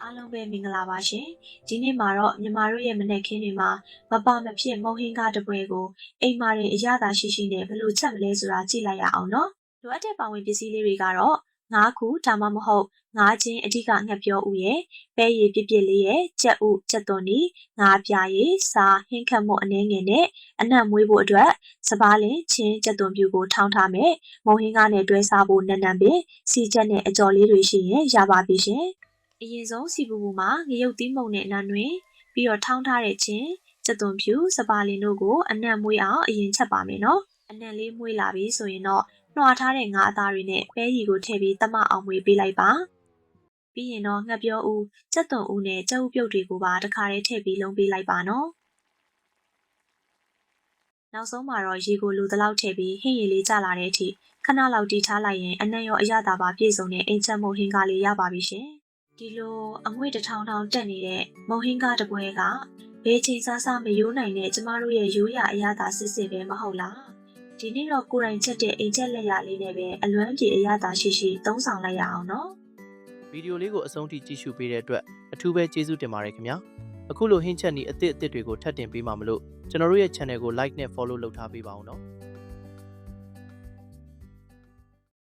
အားလုံးပဲမင်္ဂလာပါရှင်ဒီနေ့မှာတော့ညီမတို့ရဲ့မနက်ခင်းတွေမှာမပါမဖြစ်မုံဟင်းကားတစ်ပွဲကိုအိမ်မာတွေအရသာရှိရှိနဲ့ဘယ်လိုချက်မလဲဆိုတာကြည့်လိုက်ရအောင်နော်လိုအပ်တဲ့ပါဝင်ပစ္စည်းလေးတွေကတော့ငါးခုဒါမှမဟုတ်ငါးချင်းအဓိကငှက်ပြောဥရဲ့ပဲရည်ပြစ်ပြစ်လေးရဲ့ကြက်ဥကြက်သွန်နီငါးပြားရည်စားဟင်းခတ်မှုအနှဲငယ်နဲ့အနံ့မွေးဖို့အတွက်စပားလင်ချင်းကြက်သွန်ပြူကိုထောင်းထားမယ်မုံဟင်းကားနဲ့တွဲစားဖို့နက်နံပင်စီချက်နဲ့အကြော်လေးတွေရှိရင်ရပါပြီရှင်အရင်ဆုံးစီပူပူမှာငရုတ်သီးမှုန်နဲ့နန်းတွင်ပြီးတော့ထောင်းထားတဲ့ချင်းကြက်သွန်ဖြူစပါလင်တို့ကိုအနံ့မွေးအောင်အရင်ချက်ပါမယ်နော်အနံ့လေးမွေးလာပြီဆိုရင်တော့နှွာထားတဲ့ငါးအသားတွေနဲ့ပဲရီကိုထည့်ပြီးတမအောင်မွေးပေးလိုက်ပါပြီးရင်တော့ငှက်ပြောဦးကြက်သွန်ဦးနဲ့ကြက်ဥပြုတ်တွေကိုပါတစ်ခါတည်းထည့်ပြီးလုံးပေးလိုက်ပါနော်နောက်ဆုံးမှာတော့ရေကိုလူသလောက်ထည့်ပြီးဟင်းရည်လေးကျလာတဲ့အထိခဏလောက်တီးထားလိုက်ရင်အနံ့ရောအရသာပါပြည့်စုံတဲ့အိမ်ချက်မှုဟင်းကားလေးရပါပြီရှင်ဒီလိုအငွေ့တစ်ထောင်တက်နေတဲ့မုံဟင်းကားတစ်ပွဲကဘယ်ချိန်စားမယိုးနိုင်တဲ့ကျမတို့ရဲ့ရိုးရာအရသာစစ်စစ်ပဲမဟုတ်လားဒီနေ့တော့ကိုယ်တိုင်ချက်တဲ့အိမ်ချက်လက်ရလေးနဲ့ပဲအလွမ်းပြေအရသာရှိသုံးဆောင်လိုက်ရအောင်နော်ဗီဒီယိုလေးကိုအဆုံးထိကြည့်ရှုပေးတဲ့အတွက်အထူးပဲကျေးဇူးတင်ပါတယ်ခင်ဗျာအခုလိုဟင်းချက်နီးအသစ်တွေကိုထပ်တင်ပေးမှာမလို့ကျွန်တော်တို့ရဲ့ channel ကို like နဲ့ follow လုပ်ထားပေးပါအောင်နော်